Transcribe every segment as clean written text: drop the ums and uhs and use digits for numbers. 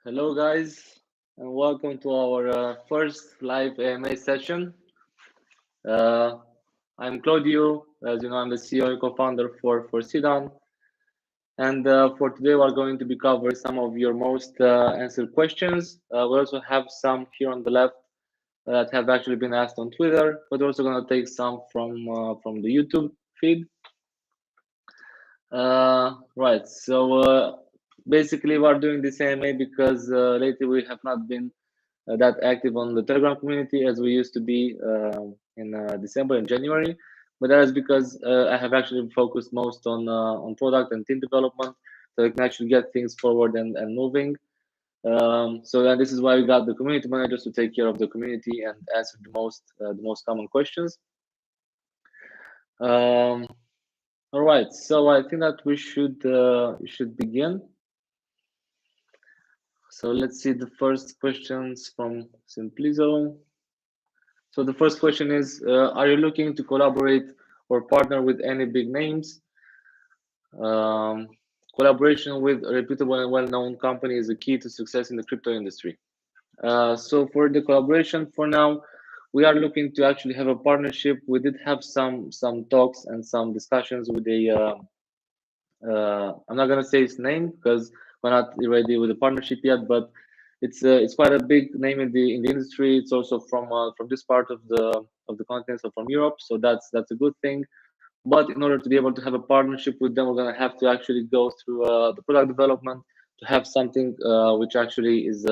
Hello, guys, and welcome to our first live AMA session. Uh, I'm Claudio. As you know, I'm the CEO and co-founder for SeedOn. And for today, we're going to be covering some of your most answered questions. We also have some here on the left that have actually been asked on Twitter, but we're also going to take some from the YouTube feed. Right. So basically, we're doing this AMA because lately we have not been that active on the Telegram community as we used to be in December and January. But that is because I have actually focused most on product and team development, so I can actually get things forward and moving. So then this is why we got the community managers to take care of the community and answer the most common questions. All right, so I think that we should begin. So let's see the first questions from Simplizo. So the first question is, are you looking to collaborate or partner with any big names? Collaboration with a reputable and well-known company is a key to success in the crypto industry. So for the collaboration, for now, we are looking to actually have a partnership. We did have some talks and some discussions with I'm not gonna say its name because we're not ready with the partnership yet, but it's quite a big name in the industry. It's also from this part of the continent, so from Europe. So that's a good thing. But in order to be able to have a partnership with them, we're gonna have to actually go through the product development to have something which actually is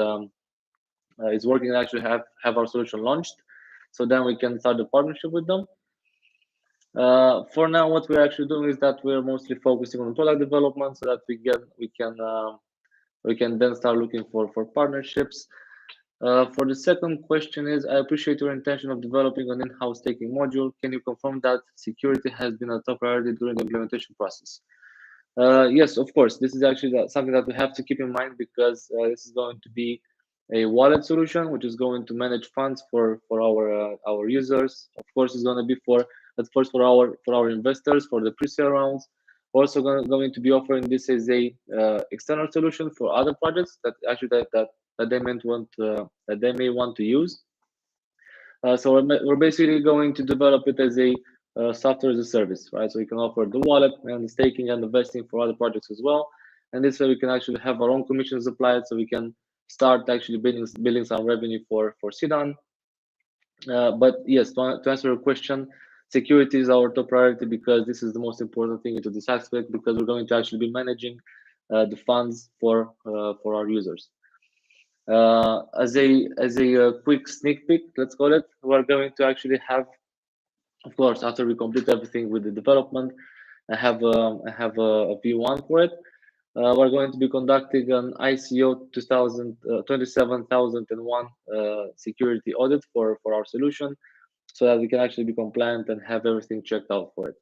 working and actually have our solution launched. So then we can start the partnership with them. For now, what we're actually doing is that we're mostly focusing on product development so that we can then start looking for partnerships. For the second question is, I appreciate your intention of developing an in-house staking module. Can you confirm that security has been a top priority during the implementation process? Yes, of course. This is actually something that we have to keep in mind because this is going to be a wallet solution, which is going to manage funds for our users. Of course, it's going to be at first for our investors for the pre-sale rounds. Also going to be offering this as a external solution for other projects that actually that they may want to use. So we're basically going to develop it as a software as a service, right? So we can offer the wallet and the staking and the vesting for other projects as well. And this way we can actually have our own commissions applied, so we can start actually building some revenue for SeedOn. But yes, to answer your question, security is our top priority because this is the most important thing into this aspect, because we're going to actually be managing the funds for our users. As a quick sneak peek, let's call it, we're going to actually have, of course, after we complete everything with the development, I have a V1 for it. We're going to be conducting an ICO 27001 security audit for our solution, so that we can actually be compliant and have everything checked out for it.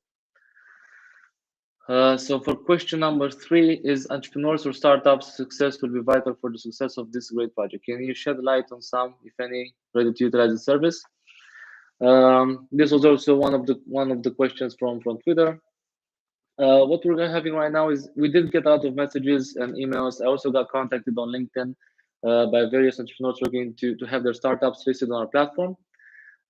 So for question number 3 is, entrepreneurs or startups success will be vital for the success of this great project. Can you shed light on some, if any, ready to utilize the service? This was also one of the questions from Twitter. What we're having right now is we did get a lot of messages and emails. I also got contacted on LinkedIn by various entrepreneurs looking to have their startups listed on our platform.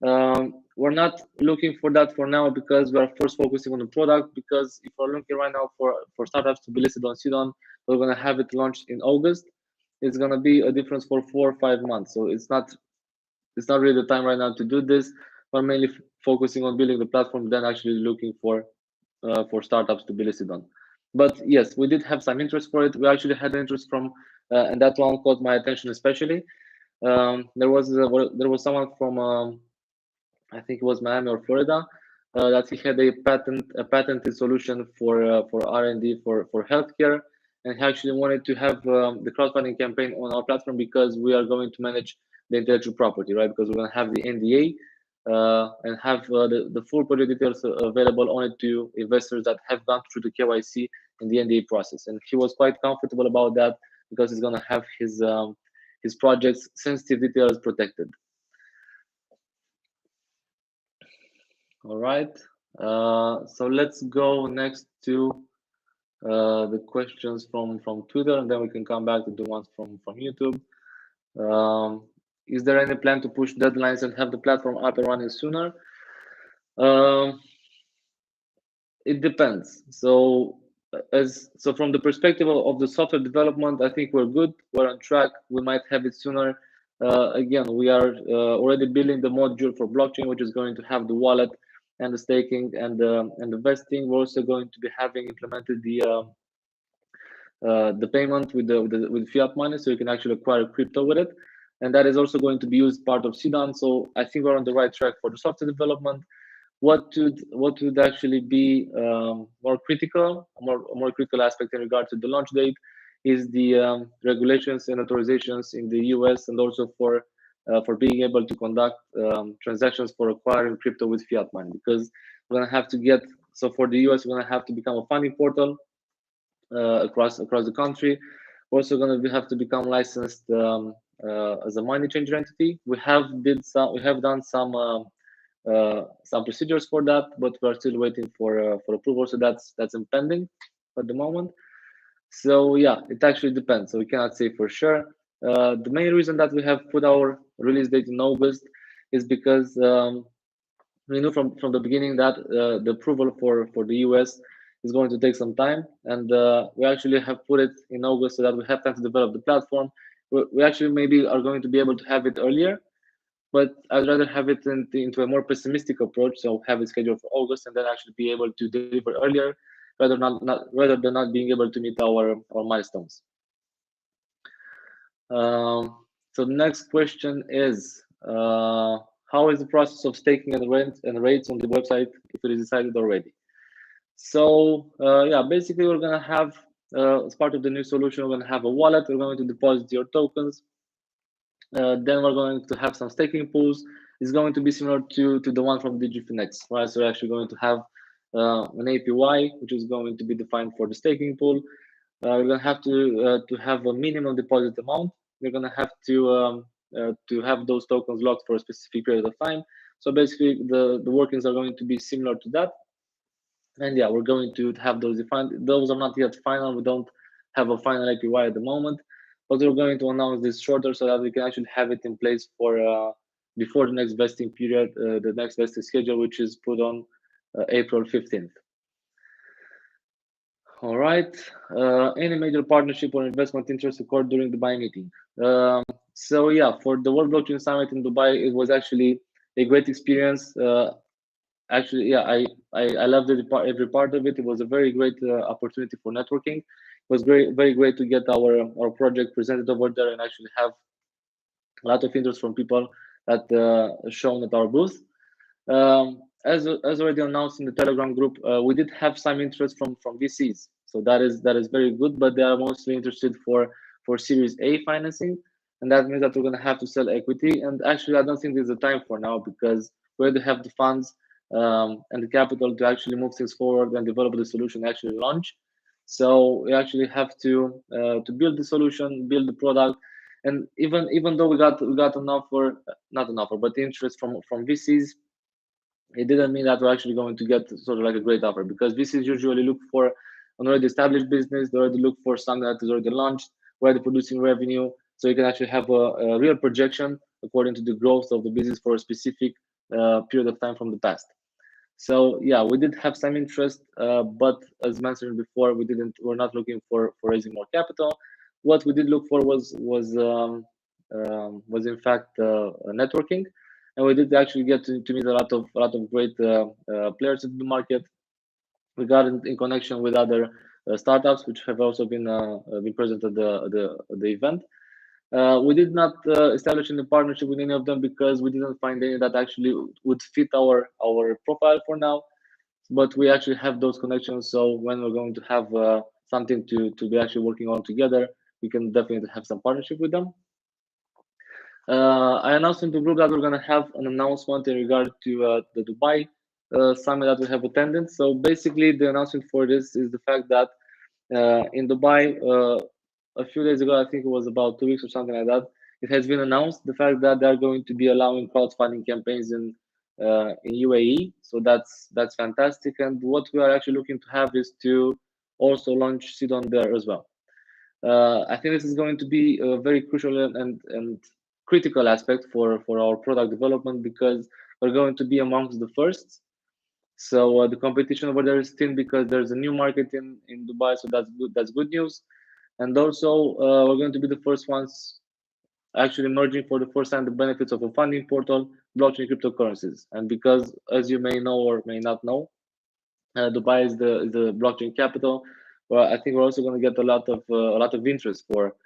We're not looking for that for now because we're first focusing on the product. Because if we're looking right now for startups to be listed on SeedOn, we're going to have it launched in August. It's going to be a difference for 4 or 5 months. So it's not really the time right now to do this. We're mainly focusing on building the platform, then actually looking for startups to be listed on. But yes, we did have some interest for it. We actually had interest from, and that one caught my attention especially. There was someone from, I think it was Miami or Florida, that he had a patented solution for R&D for healthcare, and he actually wanted to have the crowdfunding campaign on our platform because we are going to manage the intellectual property, right? Because we're going to have the NDA and have the full project details available only to investors that have gone through the KYC and the NDA process. And he was quite comfortable about that because he's going to have his project's sensitive details protected. All right. So let's go next to the questions from Twitter, and then we can come back to the ones from YouTube. Is there any plan to push deadlines and have the platform up and running sooner? Um, it depends. So from the perspective of the software development, I think we're good. We're on track. We might have it sooner. Again, we are already building the module for blockchain, which is going to have the wallet and the staking and the vesting. We're also going to be having implemented the payment with fiat money, so you can actually acquire crypto with it, and that is also going to be used part of SeedOn. So I think we're on the right track for the software development. What would actually be more critical aspect in regard to the launch date is the regulations and authorizations in the US, and also for being able to conduct transactions for acquiring crypto with fiat money, because we're going to have to get, so for the US, we're going to have to become a funding portal across the country. We're also going to have to become licensed as a money changer entity. We have done some procedures for that, but we're still waiting for approval. So that's impending at the moment. So yeah, it actually depends. So we cannot say for sure. The main reason that we have put our release date in August is because we knew from the beginning that the approval for the US is going to take some time, and we actually have put it in August so that we have time to develop the platform. We actually maybe are going to be able to have it earlier, but I'd rather have it into a more pessimistic approach, so have it scheduled for August and then actually be able to deliver earlier, rather than not being able to meet our milestones. So the next question is, how is the process of staking and rates on the website if it is decided already? So yeah, basically we're gonna have, as part of the new solution, we're gonna have a wallet. We're going to deposit your tokens. Then we're going to have some staking pools. It's going to be similar to the one from DigiFinex, right? So we're actually going to have an APY, which is going to be defined for the staking pool. We're going to have a minimum deposit amount. We're going to have to have those tokens locked for a specific period of time. So basically, the workings are going to be similar to that. And yeah, we're going to have those defined. Those are not yet final. We don't have a final APY at the moment, but we're going to announce this shorter so that we can actually have it in place for before the next vesting period, the next vesting schedule, which is put on April 15th. All right. Any major partnership or investment interest occurred during the Dubai meeting? So yeah, for the World Blockchain Summit in Dubai, it was actually a great experience. Actually, yeah, I loved every part of it. It was a very great opportunity for networking. It was very great to get our project presented over there and actually have a lot of interest from people that shown at our booth. As already announced in the Telegram group, we did have some interest from VCs, so that is very good. But they are mostly interested for Series A financing, and that means that we're going to have to sell equity. And actually, I don't think there's a time for now, because we already have the funds and the capital to actually move things forward and develop the solution, actually launch. So we actually have to build the solution, build the product, and even though we got an offer, not an offer, but interest from VCs, it didn't mean that we're actually going to get sort of like a great offer, because VCs usually look for an already established business. They already look for something that is already launched, already producing revenue, so you can actually have a real projection according to the growth of the business for a specific period of time from the past. So yeah, we did have some interest, but as mentioned before, we're not looking for raising more capital. What we did look for was in fact networking, and we did actually get to meet a lot of great players in the market. We got in connection with other startups, which have also been present at the event. We did not establish any partnership with any of them because we didn't find any that actually would fit our profile for now. But we actually have those connections, so when we're going to have something to be actually working on together, we can definitely have some partnership with them. I announced in the group that we're going to have an announcement in regard to the Dubai summit that we have attended. So basically, the announcement for this is the fact that in Dubai, a few days ago, I think it was about 2 weeks or something like that, it has been announced the fact that they're going to be allowing crowdfunding campaigns in UAE. So that's fantastic. And what we are actually looking to have is to also launch SeedOn there as well. I think this is going to be a very crucial and critical aspect for our product development, because we're going to be amongst the first. So the competition over there is thin because there's a new market in Dubai, so that's good news. And also we're going to be the first ones actually merging for the first time the benefits of a funding portal, blockchain cryptocurrencies. And because, as you may know or may not know, Dubai is the blockchain capital. Well, I think we're also going to get a lot of interest for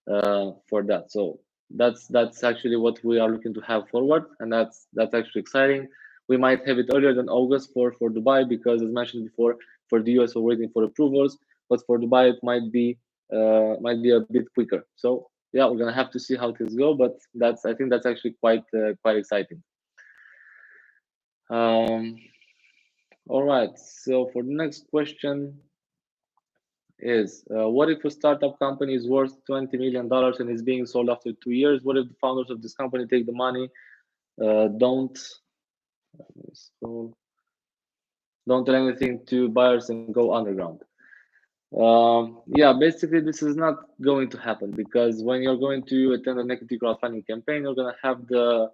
that. So that's actually what we are looking to have forward, and that's actually exciting. We might have it earlier than August for Dubai, because as mentioned before, for the US we're waiting for approvals, but for Dubai it might be a bit quicker. So yeah, we're gonna have to see how things go, but I think that's actually quite exciting. All right, so for the next question is, what if a startup company is worth $20 million and is being sold after 2 years? What if the founders of this company take the money, don't tell anything to buyers and go underground? Yeah, basically this is not going to happen, because when you're going to attend an equity crowdfunding campaign, you're going to have the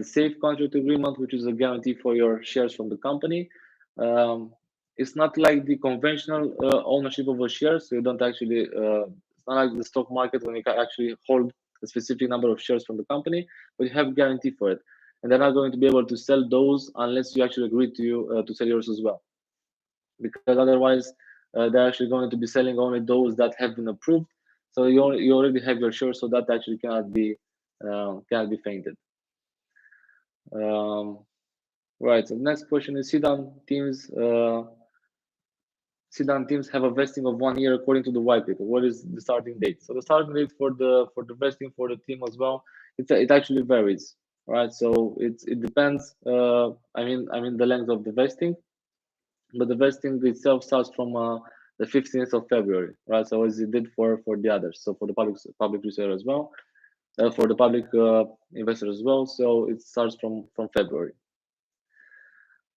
safe contract agreement, which is a guarantee for your shares from the company. It's not like the conventional ownership of a share, so you don't actually, it's not like the stock market when you can actually hold a specific number of shares from the company, but you have guarantee for it. And they're not going to be able to sell those unless you actually agree to sell yours as well. Because otherwise, they're actually going to be selling only those that have been approved. So you already have your shares, so that actually cannot be fainted. Right. So the next question is, SeedOn teams have a vesting of 1 year according to the white paper. What is the starting date? So the starting date for the vesting for the team as well, it actually varies, right? So it depends. I mean the length of the vesting, but the vesting itself starts from the 15th of February, right? So as it did for the others. So for the public resale as well, for the public investor as well. So it starts from February.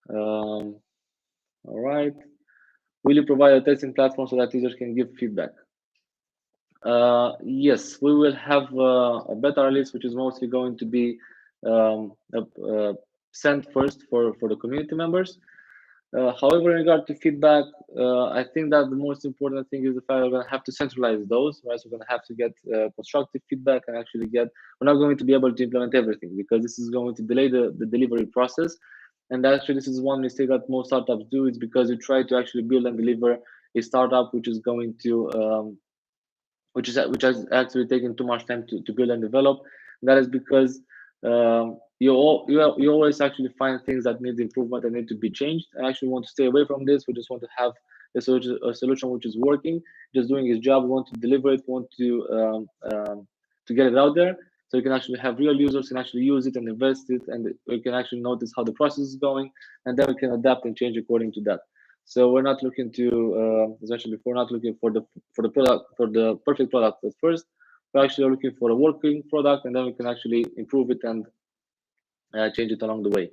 All right. Will you provide a testing platform so that users can give feedback? Yes, we will have a beta release, which is mostly going to be sent first for the community members. However, in regard to feedback, I think that the most important thing is the fact that we're going to have to centralize those, right? So we're going to have to get constructive feedback and actually we're not going to be able to implement everything, because this is going to delay the delivery process. And actually, this is one mistake that most startups do, is because you try to actually build and deliver a startup which is going to, which has actually taken too much time to build and develop. That is because you always actually find things that need improvement and need to be changed. I actually want to stay away from this. We just want to have a solution which is working, just doing its job. We want to deliver it. We want to get it out there, so you can actually have real users can actually use it and invest it, and we can actually notice how the process is going, and then we can adapt and change according to that. So we're not looking to, as mentioned before, not looking for the perfect product at first. We're actually looking for a working product, and then we can actually improve it and change it along the way.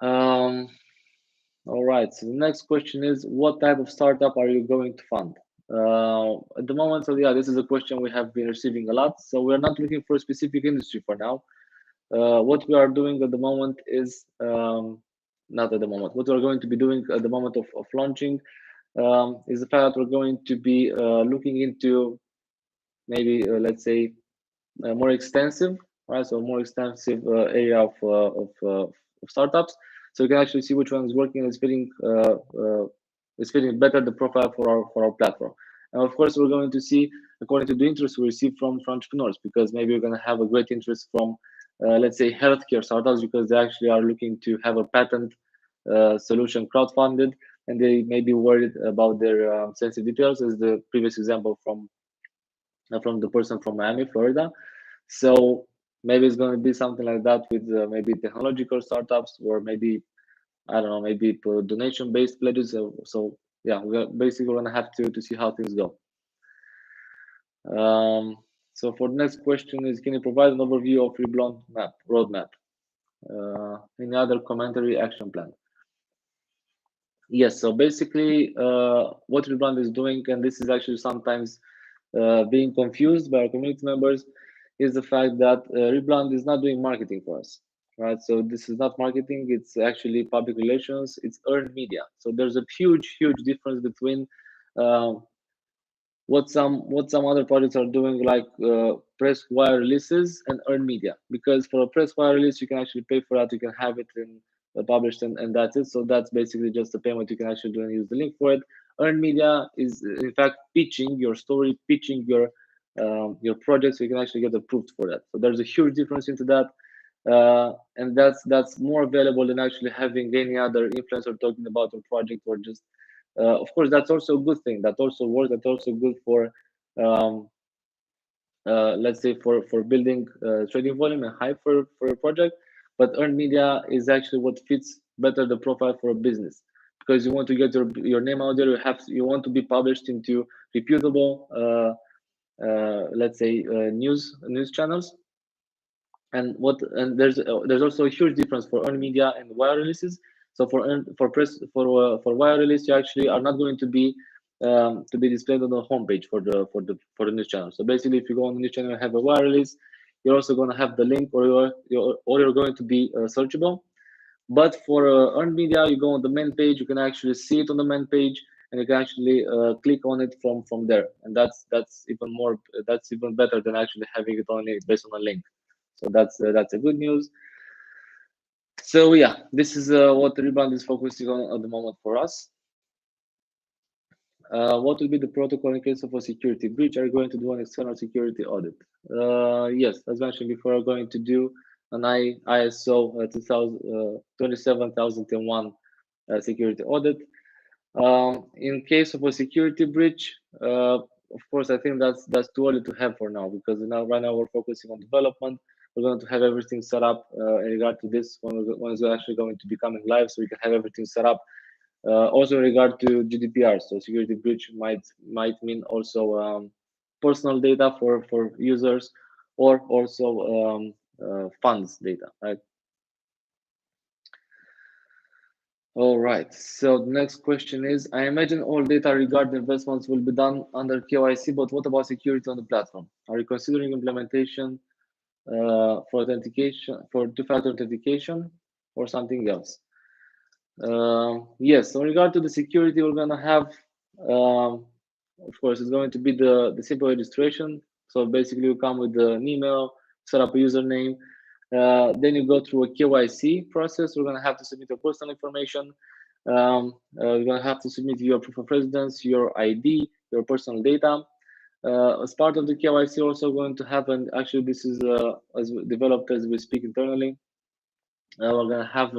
All right. So the next question is, what type of startup are you going to fund? At the moment, so yeah, this is a question we have been receiving a lot. So we're not looking for a specific industry for now. What we are doing at the moment is not at the moment. What we're going to be doing at the moment of launching is the fact that we're going to be looking into maybe let's say more extensive, right? So more extensive area of startups. So you can actually see which one is working and is fitting better the profile for our platform. And of course, we're going to see according to the interest we receive from entrepreneurs, because maybe we're going to have a great interest from let's say healthcare startups, because they actually are looking to have a patent solution crowdfunded, and they may be worried about their sensitive details, as the previous example from the person from Miami, Florida. So maybe it's going to be something like that with maybe technological startups, or maybe I don't know, maybe donation-based pledges. So yeah, we're basically going to have to see how things go. So for the next question is, can you provide an overview of Reblond roadmap? Any other commentary action plan? Yes, so basically what Rebrand is doing, and this is actually sometimes being confused by our community members, is the fact that Rebrand is not doing marketing for us, right? So this is not marketing, it's actually public relations, it's earned media. So there's a huge difference between uh, what some other projects are doing, like press wire releases and earned media. Because for a press wire release, you can actually pay for that, you can have it in published, and that's it. So that's basically just a payment you can actually do and use the link for it. Earned media is in fact pitching your story, pitching your project, so you can actually get approved for that. So there's a huge difference into that. And that's more available than actually having any other influencer talking about your project, or just of course that's also a good thing, that also works, that's also good for um, let's say for building trading volume and hype for a project. But earned media is actually what fits better the profile for a business, because you want to get your name out there, you want to be published into reputable let's say news channels. And there's also a huge difference for earned media and wire releases. So for wire release, you actually are not going to be displayed on the homepage for the news channel. So basically, if you go on the news channel and have a wire release, you're also going to have the link, or you're going to be searchable. But for earned media, you go on the main page, you can actually see it on the main page, and you can actually click on it from there. And that's even better than actually having it only based on a link. So that's a good news. So yeah, this is what Rebound is focusing on at the moment for us. What will be the protocol in case of a security breach? Are you going to do an external security audit? Yes, as mentioned before, we're going to do an ISO 27001 security audit. In case of a security breach, of course, I think that's too early to have for now, because right now we're focusing on development. We're going to have everything set up in regard to this when it's actually going to be coming live, so we can have everything set up. Also in regard to GDPR, so security breach might mean also personal data for users, or also funds data, right? All right. So the next question is, I imagine all data regarding investments will be done under KYC, but what about security on the platform? Are you considering implementation for authentication, for two-factor authentication, or something else? Yes. So in regard to the security, we're gonna have, of course, it's going to be the simple registration. So basically, you come with an email, set up a username, then you go through a KYC process. We're going to have to submit your personal information. You're going to have to submit your proof of residence, your ID, your personal data. As part of the KYC, also going to happen. Actually, this is as developed as we speak internally. We're going to have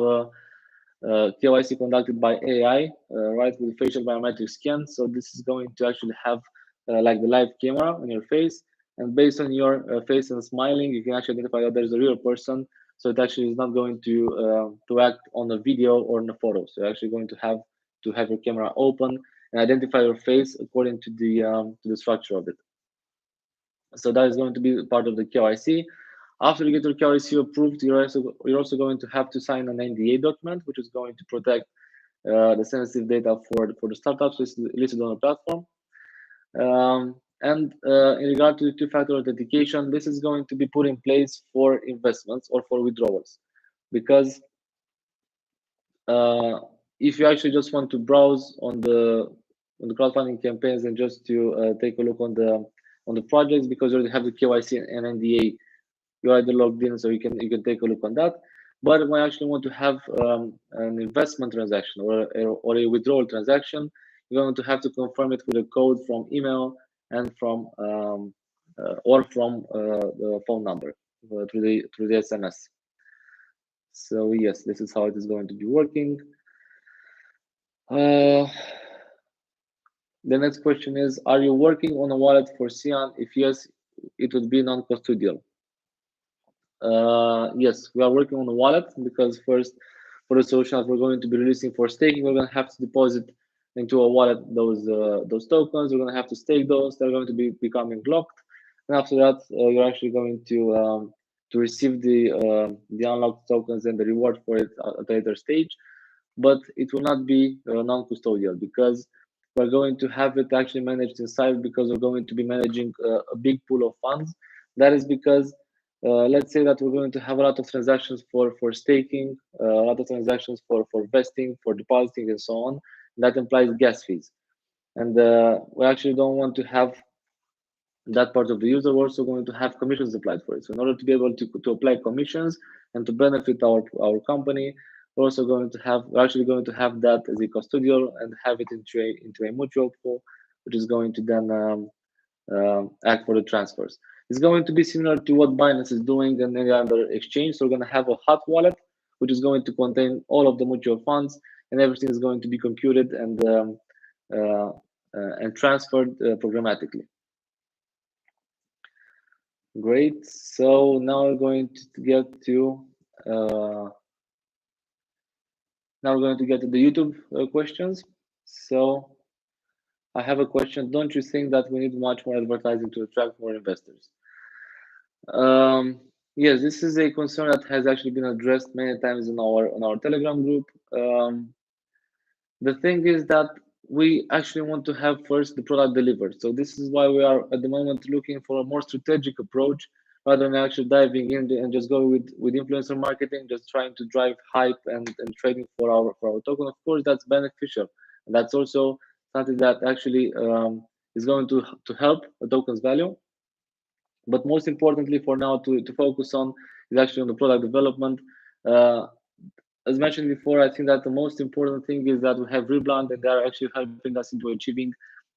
KYC conducted by AI, right, with facial biometric scan. So this is going to actually have like the live camera on your face, and based on your face and smiling, you can actually identify that there's a real person. So it actually is not going to act on a video or on a photo. So you're actually going to have your camera open and identify your face according to the structure of it. So that is going to be part of the KYC. After you get your KYC approved, you're also going to have to sign an NDA document, which is going to protect the sensitive data for the startups listed on the platform. And in regard to the two-factor authentication, this is going to be put in place for investments or for withdrawals, because if you actually just want to browse on the crowdfunding campaigns and just to take a look on the projects, because you already have the KYC and NDA, you're either logged in, so you can take a look on that. But when you actually want to have an investment transaction or a withdrawal transaction, you're going to have to confirm it with a code from email and from the phone number through the SMS. So yes, this is how it is going to be working. The next question is, are you working on a wallet for SeedOn? If yes, it would be non-custodial. Yes, we are working on a wallet, because first, for the solution that we're going to be releasing for staking, we're going to have to deposit into a wallet those tokens. We're going to have to stake those. They're going to be becoming locked, and after that, you're actually going to receive the unlocked tokens and the reward for it at a later stage. but it will not be non-custodial, because we're going to have it actually managed inside, because we're going to be managing a big pool of funds. That is because let's say that we're going to have a lot of transactions for staking, a lot of transactions for vesting, for depositing, and so on. That implies gas fees, and we actually don't want to have that part of the user. We're also going to have commissions applied for it. So in order to be able to apply commissions and to benefit our company, we're actually going to have that as a custodial and have it into a mutual pool, which is going to then act for the transfers. It's going to be similar to what Binance is doing and any other exchange. So we're going to have a hot wallet, which is going to contain all of the mutual funds, and everything is going to be computed and transferred programmatically. Great. So now we're going to get to the YouTube questions. So I have a question. Don't you think that we need much more advertising to attract more investors? Yes, this is a concern that has actually been addressed many times in our Telegram group. The thing is that we actually want to have first the product delivered. So this is why we are at the moment looking for a more strategic approach, rather than actually diving in and just go with influencer marketing, just trying to drive hype and trading for our token. Of course, that's beneficial, and that's also something that actually is going to help the token's value. But most importantly, for now, to focus on is actually on the product development. As mentioned before, I think that the most important thing is that we have Rebrand, and they are actually helping us into achieving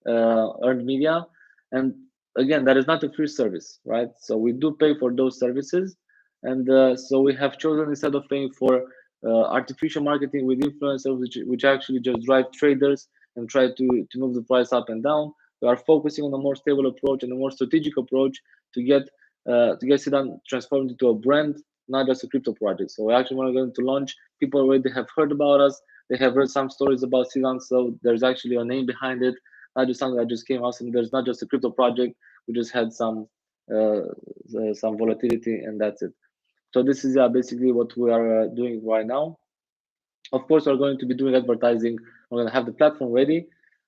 earned media. And again, that is not a free service, right? So we do pay for those services, and so we have chosen, instead of paying for artificial marketing with influencers, which actually just drive traders and try to move the price up and down. We are focusing on a more stable approach and a more strategic approach to get SeedOn transformed into a brand, not just a crypto project. So we actually want to going to launch. People already have heard about us. They have heard some stories about SeedOn, so there's actually a name behind it, not just something that just came out. And there's not just a crypto project. We just had some volatility, and that's it. So this is basically what we are doing right now. Of course, we're going to be doing advertising. We're going to have the platform ready,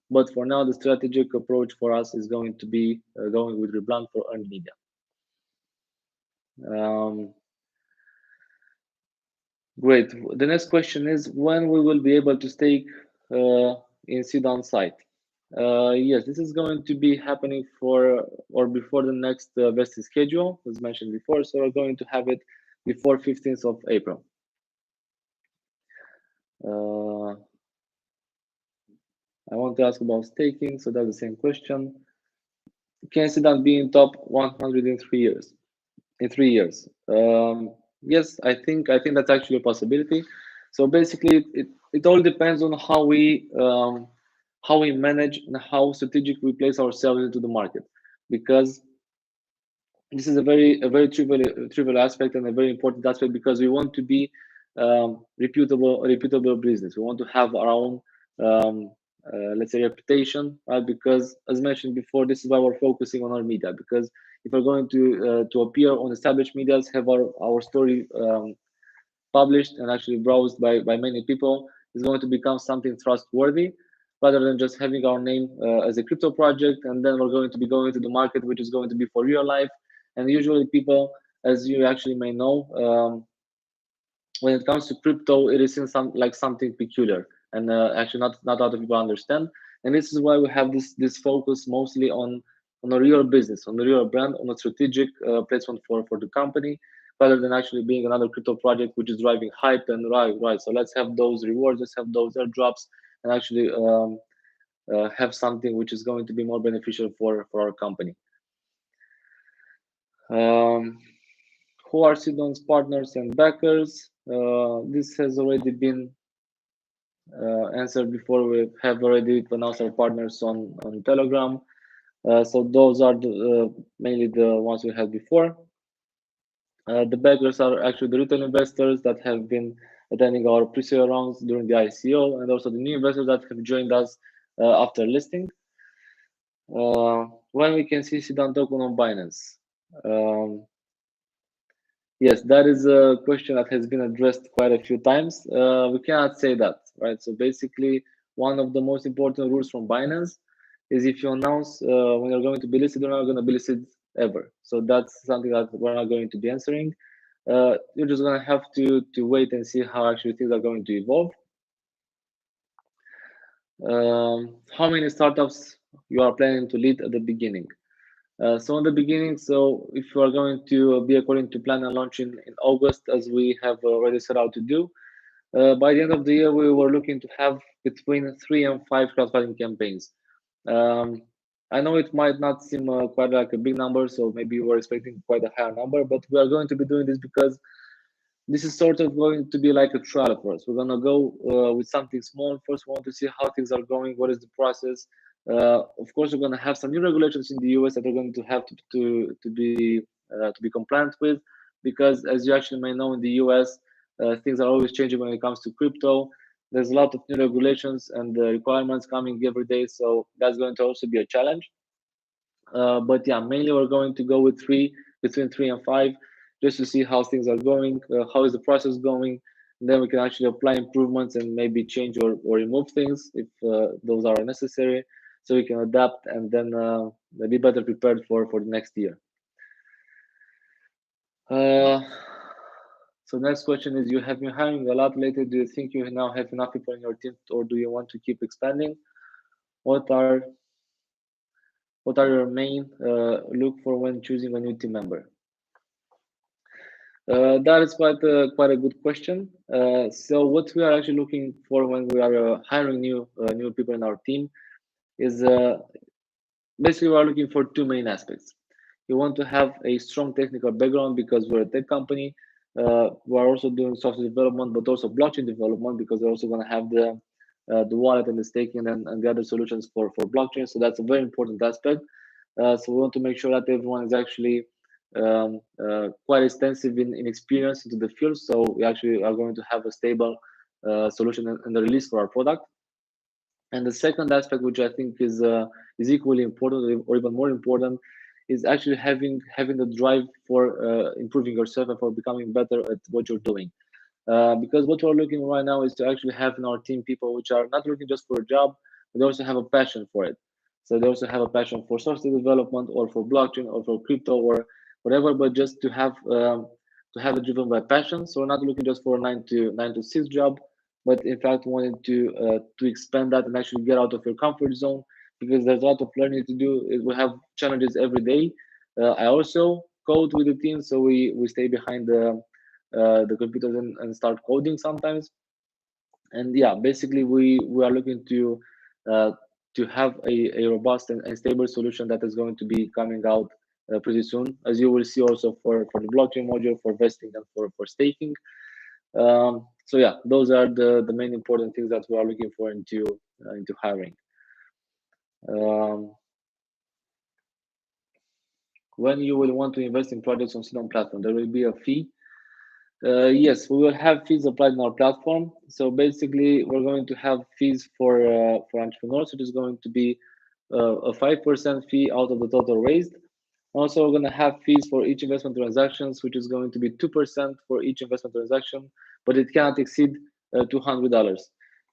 but for now, the strategic approach for us is going to be going with Rebrand for earned media. Great. The next question is when we will be able to stake in SeedOn site. Yes, this is going to be happening before the next vesting schedule, as mentioned before. So we're going to have it before 15th of April. I want to ask about staking, so that's the same question. Can SeedOn be in top 100 in 3 years? In 3 years? Yes, I think that's actually a possibility. So basically, it all depends on how we manage and how strategic we place ourselves into the market, because this is a very trivial aspect and a very important aspect, because we want to be reputable business. We want to have our own let's say reputation, right? Because as mentioned before, this is why we're focusing on our media, because if we're going to appear on established medias, have our story published and actually browsed by many people, is going to become something trustworthy, rather than just having our name as a crypto project, and then we're going to be going to the market, which is going to be for real life. And usually people, as you actually may know, when it comes to crypto, it is in something peculiar, and actually not a lot of people understand. And this is why we have this focus mostly on a real business, on the real brand, on a strategic placement for the company, rather than actually being another crypto project which is driving hype and right. So let's have those rewards, let's have those airdrops, and actually have something which is going to be more beneficial for our company. Who are SeedOn's partners and backers? This has already been answered before. We have already announced our partners on Telegram. So those are mainly the ones we had before. The backers are actually the retail investors that have been attending our pre-sale rounds during the ICO, and also the new investors that have joined us after listing. When we can see SeedOn token on Binance. Yes, that is a question that has been addressed quite a few times. We cannot say that, right? So basically, one of the most important rules from Binance is if you announce when you're going to be listed, you're not going to be listed ever. So that's something that we're not going to be answering. You're just going to have to wait and see how actually things are going to evolve. How many startups you are planning to lead at the beginning? So in the beginning, so if you are going to be according to plan and launch in August, as we have already set out to do, by the end of the year, we were looking to have between 3 and 5 crowdfunding campaigns. Um, I know it might not seem quite like a big number, so maybe you were expecting quite a higher number, but we are going to be doing this because this is sort of going to be like a trial for us. We're gonna go with something small first. We want to see how things are going. What is the process? Of course, we're gonna have some new regulations in the US that we're going to have to be compliant with, because as you actually may know, in the US, things are always changing when it comes to crypto. There's a lot of new regulations and requirements coming every day, so that's going to also be a challenge. But yeah, mainly we're going to go with between 3 and 5, just to see how things are going, how is the process going. And then we can actually apply improvements and maybe change or remove things if those are necessary, so we can adapt and then be better prepared for the next year. Uh, so next question is: you have been hiring a lot lately. Do you think you now have enough people in your team, or do you want to keep expanding? What are what are your main look for when choosing a new team member? That is quite a good question. So what we are actually looking for when we are hiring new people in our team is basically we are looking for two main aspects. We want to have a strong technical background because we're a tech company. We're also doing software development, but also blockchain development, because we're also going to have the wallet and the staking and the other solutions for blockchain. So that's a very important aspect. So we want to make sure that everyone is actually quite extensive in experience into the field. So we actually are going to have a stable solution and the release for our product. And the second aspect, which I think is equally important or even more important, is actually having the drive for improving yourself and for becoming better at what you're doing. Because what we're looking right now is to actually have in our team people which are not looking just for a job, but they also have a passion for it. So they also have a passion for software development or for blockchain or for crypto or whatever, but just to have it driven by passion. So we're not looking just for a nine to six job, but in fact wanting to expand that and actually get out of your comfort zone, because there's a lot of learning to do. We have challenges every day. I also code with the team, so we stay behind the computers and start coding sometimes. And yeah, basically we are looking uh, to have a robust and stable solution that is going to be coming out pretty soon, as you will see also for the blockchain module, for vesting and for staking. So yeah, those are the main important things that we are looking for into hiring. Um, when you will want to invest in projects on SeedOn platform, there will be a fee. Yes, we will have fees applied in our platform. So basically, we're going to have fees for entrepreneurs, which is going to be a 5% fee out of the total raised. Also, we're going to have fees for each investment transactions, which is going to be 2% for each investment transaction, but it cannot exceed $200.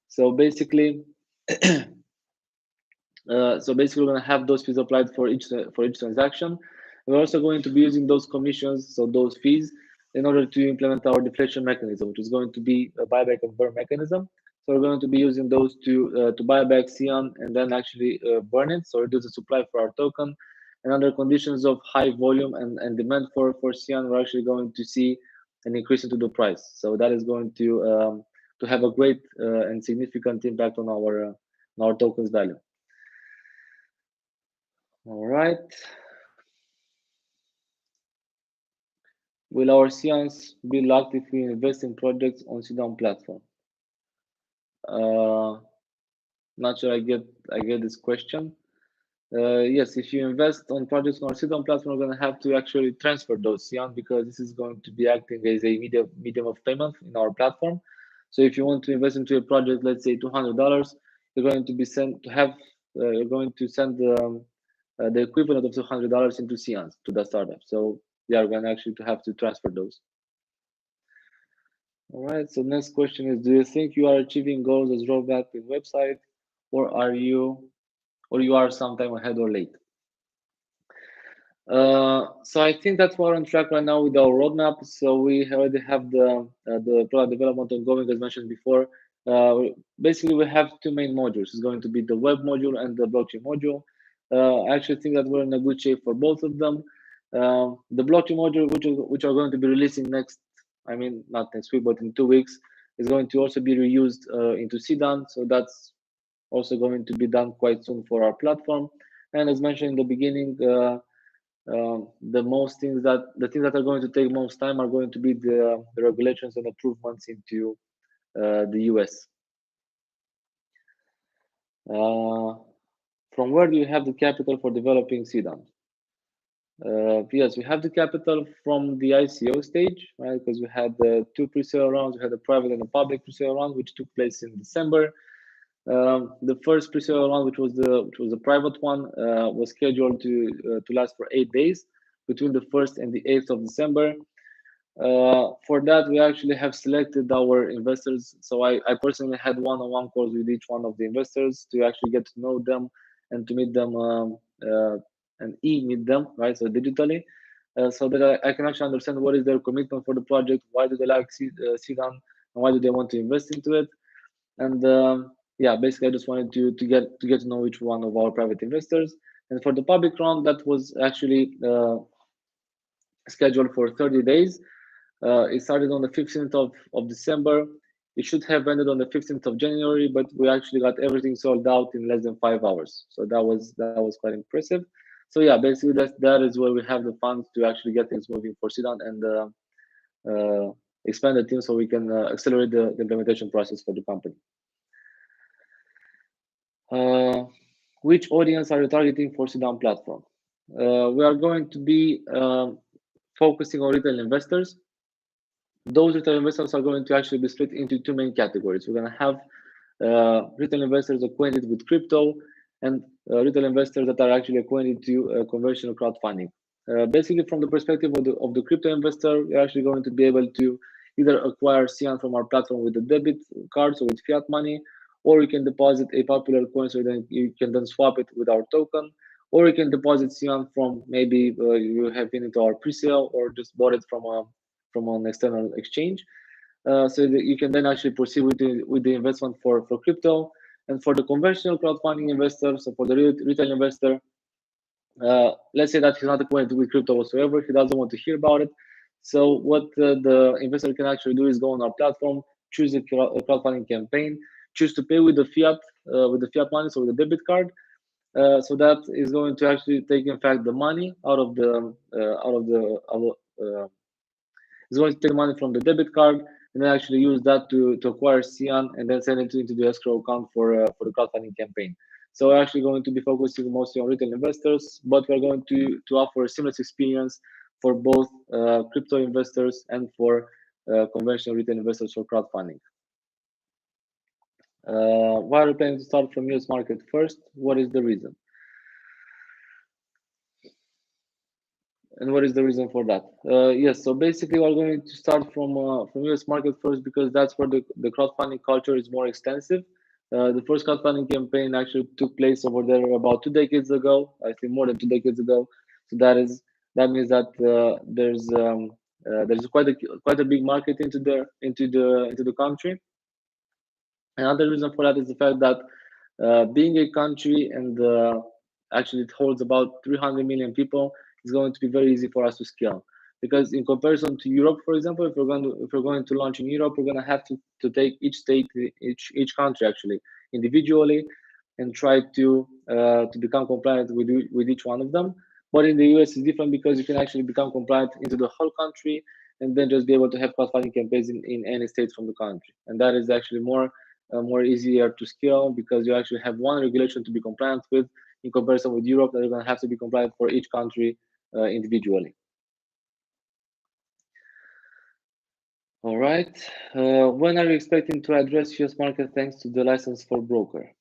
So basically, we're going to have those fees applied for each transaction. We're also going to be using those commissions, so those fees, in order to implement our deflation mechanism, which is going to be a buyback and burn mechanism. So we're going to be using those to buy back SeedOn and then actually burn it, so reduce the supply for our token. And under conditions of high volume and demand for SeedOn, we're actually going to see an increase into the price. So that is going to have a great and significant impact on our tokens value. All right. Will our SeedOns be locked if we invest in projects on SeedOn platform? Uh, Not sure I get this question. Yes, if you invest on projects on our SeedOn platform, we're going to have to actually transfer those SeedOn, because this is going to be acting as a medium of payment in our platform. So if you want to invest into a project, let's say $200, you're going to be sent to have you're going to send the equivalent of $200 into SeedOns to the startup. So yeah, we're going to actually to have to transfer those. All right. So next question is: do you think you are achieving goals as roadmap in website, or you are sometime ahead or late? So I think that we're on track right now with our roadmap. So we already have the product development ongoing, as mentioned before. Basically, we have two main modules. It's going to be the web module and the blockchain module. I actually think that we're in a good shape for both of them. The blockchain module, which are going to be releasing next, I mean, not next week, but in 2 weeks, is going to also be reused into SeedOn. So that's also going to be done quite soon for our platform. And as mentioned in the beginning, the things that are going to take most time are going to be the regulations and improvements into the US. From where do you have the capital for developing SeedOn? Yes, we have the capital from the ICO stage, right? Because we had two pre-sale rounds. We had a private and a public pre-sale round, which took place in December. The first pre-sale round, which was a private one, was scheduled to last for 8 days between the 1st and the 8th of December. For that, we actually have selected our investors. So I personally had one-on-one calls with each one of the investors to actually get to know them and to meet them and e-meet them, right? So digitally, so that I can actually understand what is their commitment for the project, why do they like SeedOn, and why do they want to invest into it. And yeah, basically, I just wanted to get to know each one of our private investors. And for the public round, that was actually scheduled for 30 days. It started on the 15th of December. It should have ended on the 15th of January, but we actually got everything sold out in less than 5 hours. So that was quite impressive. So yeah, basically that is where we have the funds to actually get things moving for SeedOn and expand the team so we can accelerate the implementation process for the company. Which audience are you targeting for SeedOn platform? We are going to be focusing on retail investors. Those retail investors are going to actually be split into two main categories. We're going to have retail investors acquainted with crypto and retail investors that are actually acquainted to conversion crowdfunding. Basically, from the perspective of the crypto investor, you're actually going to be able to either acquire SeedOn from our platform with a debit card, so with fiat money, or you can deposit a popular coin, so then you can then swap it with our token, or you can deposit SeedOn from maybe you have been into our pre-sale or just bought it from an external exchange. So that you can then actually proceed with the investment for crypto. And for the conventional crowdfunding investor, so for the retail investor, let's say that he's not acquainted with crypto whatsoever, he doesn't want to hear about it. So what the investor can actually do is go on our platform, choose a crowdfunding campaign, choose to pay with the fiat money, so with the debit card. So that is going to actually take, in fact, the money out of the is going to take money from the debit card and then actually use that to acquire SeedOn and then send it into the escrow account for the crowdfunding campaign. So we're actually going to be focusing mostly on retail investors, but we're going to offer a seamless experience for both crypto investors and for conventional retail investors for crowdfunding. Why are you planning to start from US market first? What is the reason? And what is the reason for that? Yes, so basically we're going to start from US market first because that's where the crowdfunding culture is more extensive. The first crowdfunding campaign actually took place over there about 2 decades ago. I think more than 2 decades ago. So that means that there's quite a big market into the country. Another reason for that is the fact that being a country and actually it holds about 300 million people, is going to be very easy for us to scale. Because in comparison to Europe, for example, if we're going to launch in Europe, we're going to have to take each state, each country actually individually, and try to become compliant with each one of them. But in the US, it's different because you can actually become compliant into the whole country and then just be able to have crowdfunding campaigns in any state from the country. And that is actually more easier to scale because you actually have one regulation to be compliant with in comparison with Europe that you're going to have to be compliant for each country individually. All right. When are you expecting to address US market thanks to the license for broker?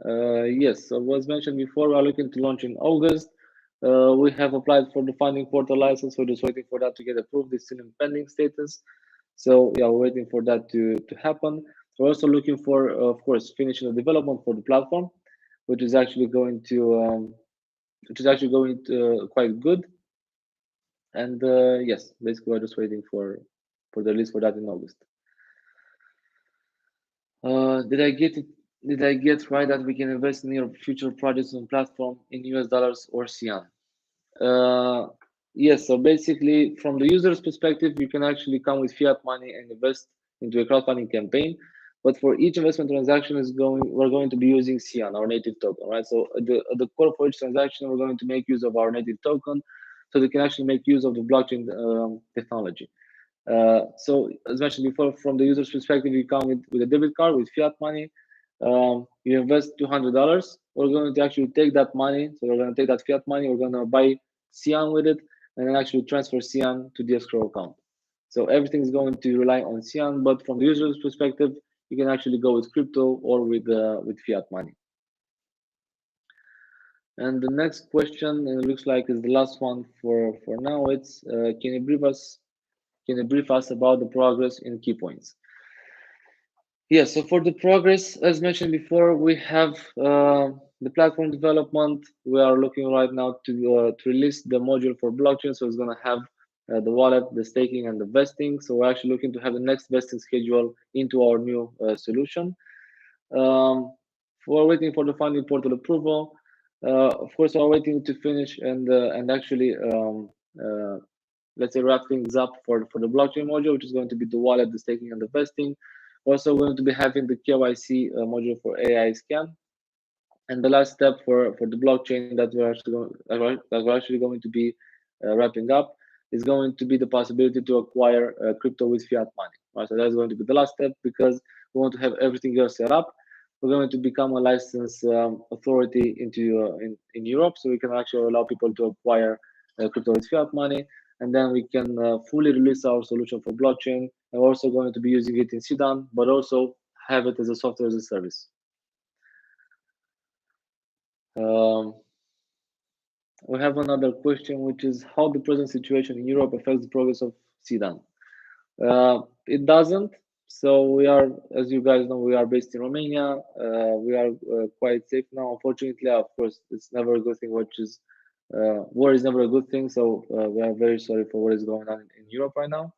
Yes, so as mentioned before, we are looking to launch in August. We have applied for the funding portal license. We're just waiting for that to get approved. It's still in pending status. So yeah, we're waiting for that to happen. We're also looking for, of course, finishing the development for the platform, which is actually going to quite good. And yes, basically we're just waiting for the release for that in August. Did I get it? Did I get right that we can invest in your future projects on platform in US dollars or CN? Yes, so basically from the user's perspective, you can actually come with fiat money and invest into a crowdfunding campaign. But for each investment transaction we're going to be using CN, our native token, right? So at the core for each transaction, we're going to make use of our native token, so they can actually make use of the blockchain technology. So as mentioned before, from the user's perspective, you come with a debit card with fiat money. You invest $200. We're going to actually take that money. So we're going to take that fiat money. We're going to buy CN with it, and then actually transfer CN to the escrow account. So everything is going to rely on CN. But from the user's perspective, you can actually go with crypto or with fiat money. And the next question, and it looks like is the last one for now. It's can you brief us about the progress in key points? Yes, so for the progress, as mentioned before, we have the platform development. We are looking right now to release the module for blockchain. So it's going to have the wallet, the staking, and the vesting. So we're actually looking to have the next vesting schedule into our new solution. We're waiting for the funding portal approval. Of course, we're waiting to finish and actually let's say wrap things up for the blockchain module, which is going to be the wallet, the staking, and the vesting. We're also going to be having the KYC module for AI scan. And the last step for the blockchain that we're actually going to be wrapping up is going to be the possibility to acquire crypto with fiat money. Right? So that's going to be the last step, because we want to have everything else set up. We're going to become a licensed authority in Europe, so we can actually allow people to acquire crypto with fiat money, and then we can fully release our solution for blockchain. And we're also going to be using it in SeedOn, but also have it as a software as a service. We have another question, which is how the present situation in Europe affects the progress of SeedOn. It doesn't. So we are, as you guys know, we are based in Romania. We are quite safe now. Unfortunately, of course, it's never a good thing, which is war is never a good thing. So we are very sorry for what is going on in Europe right now.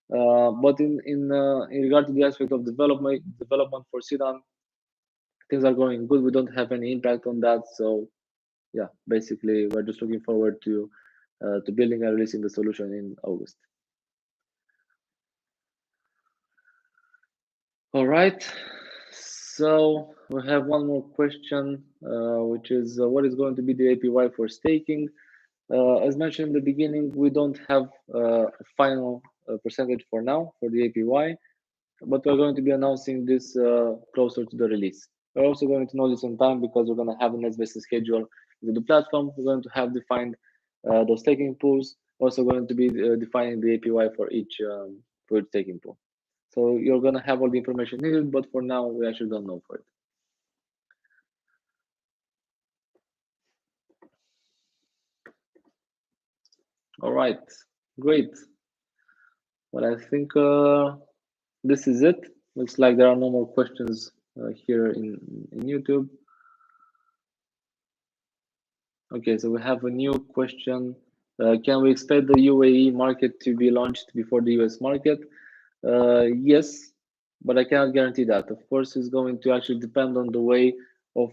But in regard to the aspect of development for SeedOn, things are going good. We don't have any impact on that. So yeah, basically, we're just looking forward to building and releasing the solution in August. All right. So we have one more question, which is what is going to be the APY for staking? As mentioned in the beginning, we don't have a final percentage for now for the APY, but we're going to be announcing this closer to the release. We're also going to know this on time, because we're going to have a next vesting schedule with the platform. We're going to have defined those staking pools. Also going to be defining the APY for each staking pool. So you're going to have all the information needed, but for now, we actually don't know for it. All right, great. Well, I think this is it. Looks like there are no more questions here in YouTube. Okay, so we have a new question. Can we expect the UAE market to be launched before the US market? Yes, but I cannot guarantee that. Of course, it's going to actually depend on the way of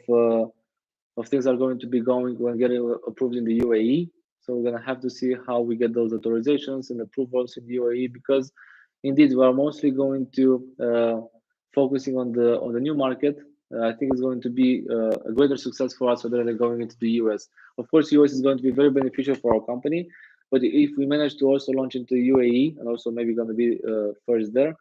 things are going to be going when getting approved in the UAE. So we're gonna have to see how we get those authorizations and approvals in the UAE, because indeed we are mostly going to focusing on the new market. I think it's going to be a greater success for us rather than going into the US. Of course, US is going to be very beneficial for our company, but if we manage to also launch into UAE and also maybe going to be first there,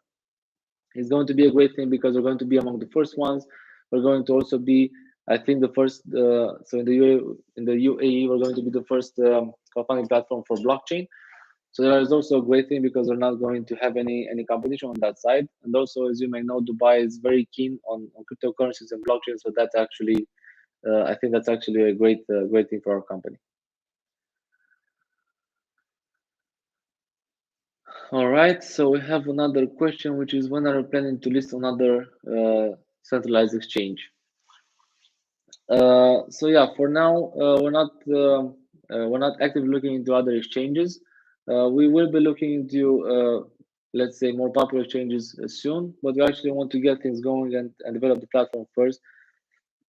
it's going to be a great thing, because we're going to be among the first ones. We're going to also be, I think, the first. So in the UAE, we're going to be the first crowdfunding platform for blockchain. So that is also a great thing, because we're not going to have any competition on that side. And also, as you may know, Dubai is very keen on cryptocurrencies and blockchain. So that's actually, I think that's actually a great thing for our company. All right, so we have another question, which is when are you planning to list on other centralized exchange? So yeah, for now, we're not actively looking into other exchanges. We will be looking into let's say more popular exchanges soon, but we actually want to get things going and develop the platform first,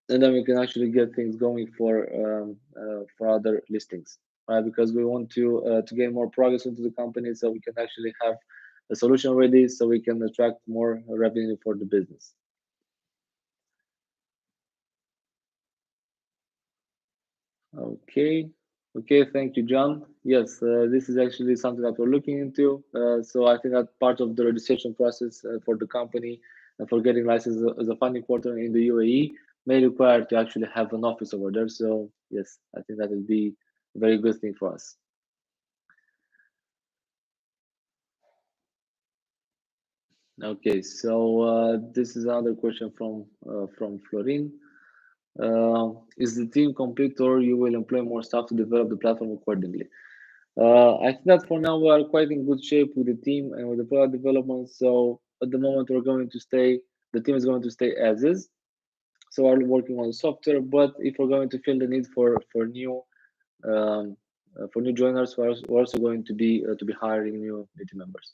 and then we can actually get things going for other listings, right? Because we want to gain more progress into the company, so we can actually have a solution ready, so we can attract more revenue for the business. Okay. Okay, thank you, John. Yes, this is actually something that we're looking into. So I think that part of the registration process for the company and for getting licensed as a funding partner in the UAE may require to actually have an office over there. So yes, I think that would be a very good thing for us. Okay, so this is another question from Florin. Is the team complete, or you will employ more staff to develop the platform accordingly? I think that for now we are quite in good shape with the team and with the product development. So at the moment we're going to stay, the team is going to stay as is. So we're working on the software, but if we're going to feel the need for new joiners, we're also going to be hiring new team members.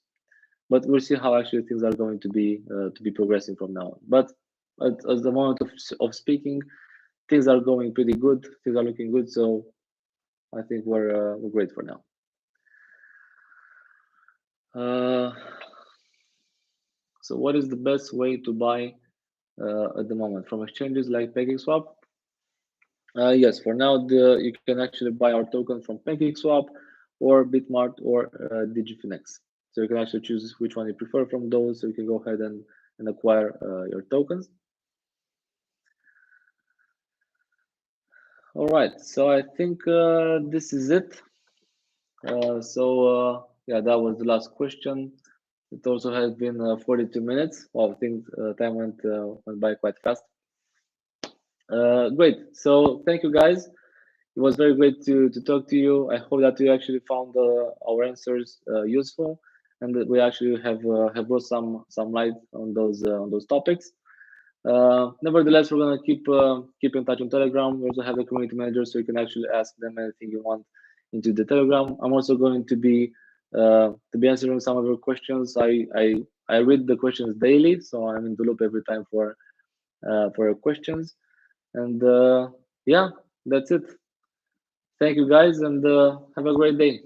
But we'll see how actually things are going to be progressing from now on. But at the moment of speaking, things are going pretty good. Things are looking good. So I think we're great for now. Uh, so what is the best way to buy at the moment from exchanges like PancakeSwap? Yes, for now you can actually buy our token from PancakeSwap or Bitmart or Digifinex. So you can actually choose which one you prefer from those. So you can go ahead and acquire your tokens. All right, so I think this is it. Yeah, that was the last question. It also has been 42 minutes. Well, I think time went by quite fast. Great. So thank you, guys. It was very great to talk to you. I hope that you actually found our answers useful, and that we actually have brought some light on those topics. Nevertheless, we're gonna keep in touch on Telegram. We also have a community manager, so you can actually ask them anything you want into the Telegram. I'm also going to be answering some of your questions. I read the questions daily, so I'm in the loop every time for your questions. And yeah, that's it. Thank you, guys, and have a great day.